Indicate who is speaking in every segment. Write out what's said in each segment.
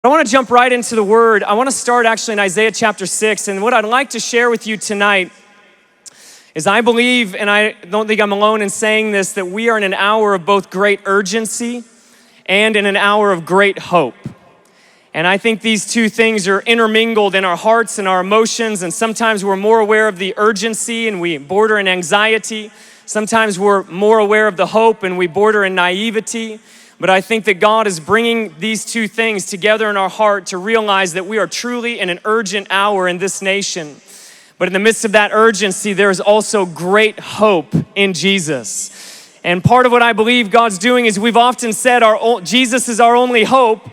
Speaker 1: I want to jump right into the word. I want to start actually in Isaiah chapter 6. And what I'd like to share with you tonight is I believe, and I don't think I'm alone in saying this, that we are in an hour of both great urgency and in an hour of great hope. And I think these two things are intermingled in our hearts and our emotions. And sometimes we're more aware of the urgency and we border in anxiety. Sometimes we're more aware of the hope and we border in naivety. But I think that God is bringing these two things together in our heart to realize that we are truly in an urgent hour in this nation. But in the midst of that urgency, there is also great hope in Jesus. And part of what I believe God's doing is we've often said Jesus is our only hope,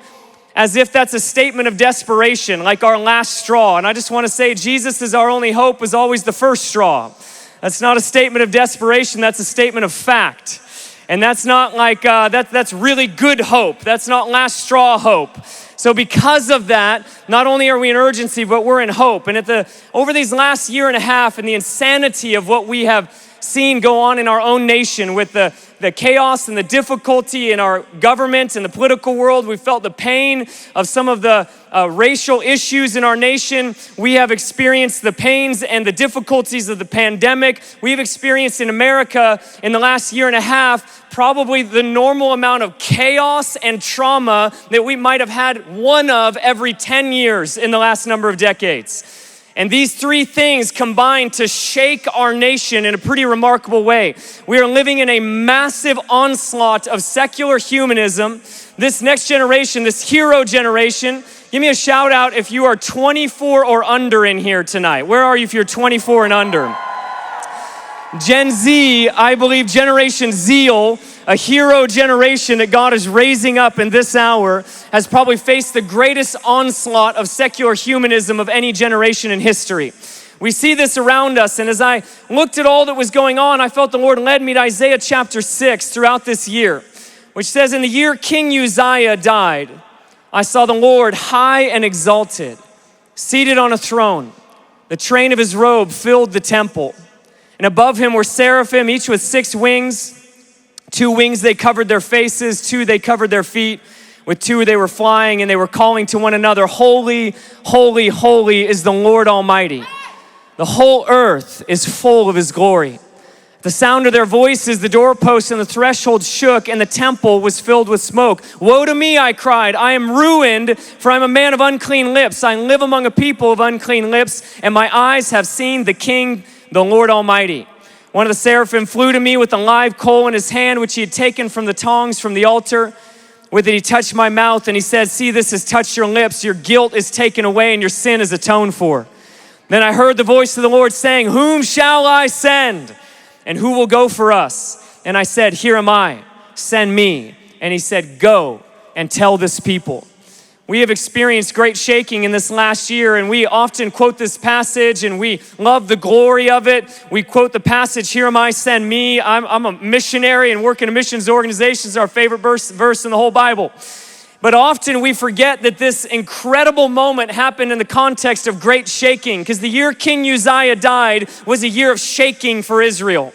Speaker 1: as if that's a statement of desperation, like our last straw. And I just want to say Jesus is our only hope was always the first straw. That's not a statement of desperation, that's a statement of fact. And that's not like, that's really good hope. That's not last straw hope. So because of that, not only are we in urgency, but we're in hope. And over these last year and a half and the insanity of what we have seen go on in our own nation with the chaos and the difficulty in our government and the political world, we felt the pain of some of the racial issues in our nation. We have experienced the pains and the difficulties of the pandemic. We've experienced in America in the last year and a half probably the normal amount of chaos and trauma that we might have had one of every 10 years in the last number of decades. And these three things combine to shake our nation in a pretty remarkable way. We are living in a massive onslaught of secular humanism. This next generation, this hero generation, give me a shout out if you are 24 or under in here tonight. Where are you if you're 24 and under? Gen Z, I believe Generation Zeal, a hero generation that God is raising up in this hour, has probably faced the greatest onslaught of secular humanism of any generation in history. We see this around us, and as I looked at all that was going on, I felt the Lord led me to Isaiah chapter 6 throughout this year, which says, in the year King Uzziah died, I saw the Lord high and exalted, seated on a throne. The train of his robe filled the temple. And above him were seraphim, each with 6 wings. 2 wings they covered their faces, 2 they covered their feet. With 2 they were flying, and they were calling to one another, holy, holy, holy is the Lord Almighty. The whole earth is full of his glory. The sound of their voices, the doorposts and the threshold shook, and the temple was filled with smoke. Woe to me, I cried, I am ruined, for I am a man of unclean lips. I live among a people of unclean lips, and my eyes have seen the King, the Lord Almighty. One of the seraphim flew to me with a live coal in his hand, which he had taken from the tongs from the altar. With it he touched my mouth, and he said, see, this has touched your lips. Your guilt is taken away, and your sin is atoned for. Then I heard the voice of the Lord saying, whom shall I send? And who will go for us? And I said, here am I, send me. And he said, go and tell this people. We have experienced great shaking in this last year, and we often quote this passage, and we love the glory of it. We quote the passage, here am I, send me. I'm a missionary and work in a missions organization. It's our favorite verse in the whole Bible. But often we forget that this incredible moment happened in the context of great shaking, because the year King Uzziah died was a year of shaking for Israel.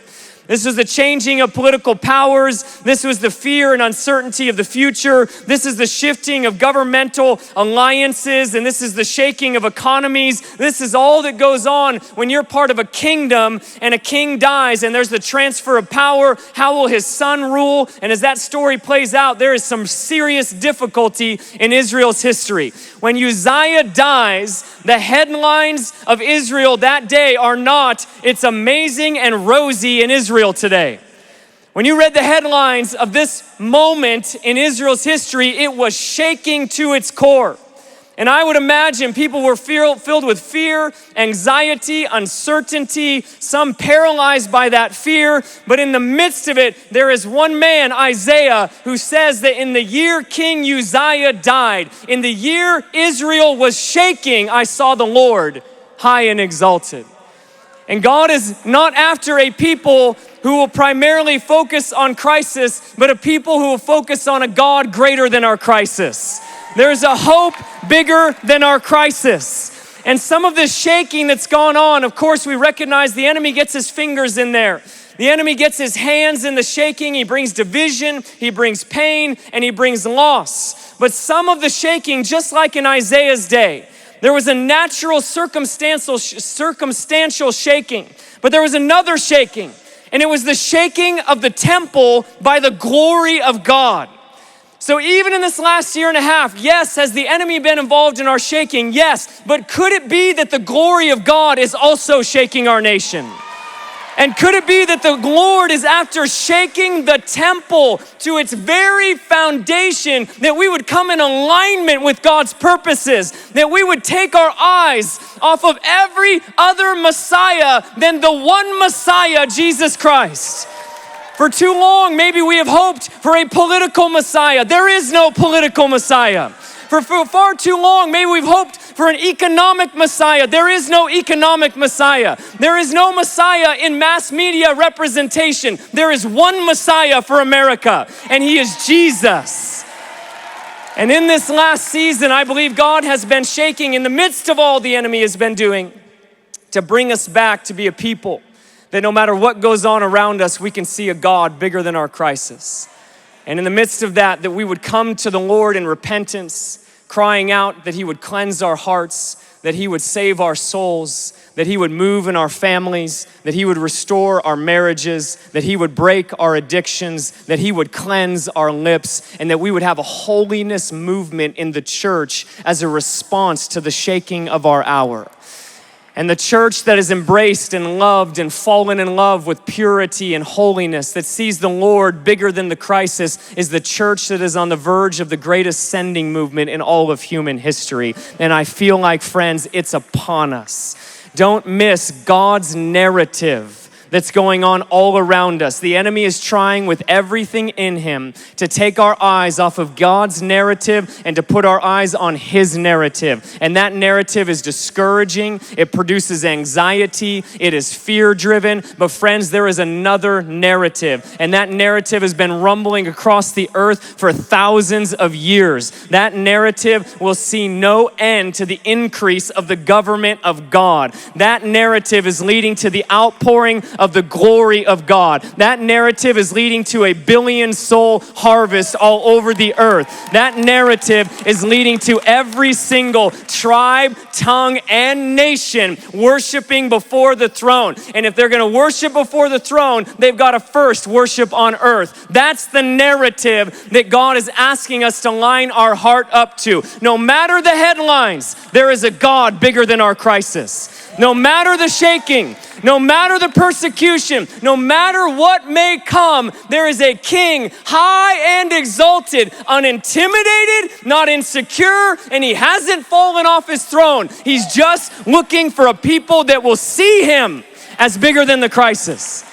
Speaker 1: This was the changing of political powers. This was the fear and uncertainty of the future. This is the shifting of governmental alliances, and this is the shaking of economies. This is all that goes on when you're part of a kingdom and a king dies and there's the transfer of power. How will his son rule? And as that story plays out, there is some serious difficulty in Israel's history. When Uzziah dies, the headlines of Israel that day are not, it's amazing and rosy in Israel today. When you read the headlines of this moment in Israel's history, it was shaking to its core. And I would imagine people were filled with fear, anxiety, uncertainty, some paralyzed by that fear. But in the midst of it, there is one man, Isaiah, who says that in the year King Uzziah died, in the year Israel was shaking, I saw the Lord high and exalted. And God is not after a people who will primarily focus on crisis, but a people who will focus on a God greater than our crisis. There's a hope bigger than our crisis. And some of this shaking that's gone on, of course, we recognize the enemy gets his fingers in there. The enemy gets his hands in the shaking. He brings division, he brings pain, and he brings loss. but some of the shaking, just like in Isaiah's day, there was a natural circumstantial shaking, but there was another shaking, and it was the shaking of the temple by the glory of God. So even in this last year and a half, yes, has the enemy been involved in our shaking? Yes, but could it be that the glory of God is also shaking our nation? And could it be that the Lord is after shaking the temple to its very foundation, that we would come in alignment with God's purposes, that we would take our eyes off of every other Messiah than the one Messiah, Jesus Christ? For too long, maybe we have hoped for a political Messiah. There is no political Messiah. For far too long, maybe we've hoped for an economic Messiah. There is no economic Messiah. There is no Messiah in mass media representation. There is one Messiah for America, and he is Jesus. And in this last season, I believe God has been shaking in the midst of all the enemy has been doing to bring us back to be a people that no matter what goes on around us, we can see a God bigger than our crisis. And in the midst of that we would come to the Lord in repentance, crying out that he would cleanse our hearts, that he would save our souls, that he would move in our families, that he would restore our marriages, that he would break our addictions, that he would cleanse our lips, and that we would have a holiness movement in the church as a response to the shaking of our hour. And the church that is embraced and loved and fallen in love with purity and holiness, that sees the Lord bigger than the crisis, is the church that is on the verge of the greatest sending movement in all of human history. And I feel like, friends, it's upon us. Don't miss God's narrative that's going on all around us. The enemy is trying with everything in him to take our eyes off of God's narrative and to put our eyes on his narrative. And that narrative is discouraging. It produces anxiety. It is fear-driven. But friends, there is another narrative. And that narrative has been rumbling across the earth for thousands of years. That narrative will see no end to the increase of the government of God. That narrative is leading to the outpouring of the glory of God. That narrative is leading to a billion-soul harvest all over the earth. That narrative is leading to every single tribe, tongue, and nation worshiping before the throne. And if they're going to worship before the throne, they've got to first worship on earth. That's the narrative that God is asking us to line our heart up to. No matter the headlines, there is a God bigger than our crisis. No matter the shaking, no matter the persecution, no matter what may come, there is a king high and exalted, unintimidated, not insecure, and he hasn't fallen off his throne. He's just looking for a people that will see him as bigger than the crisis.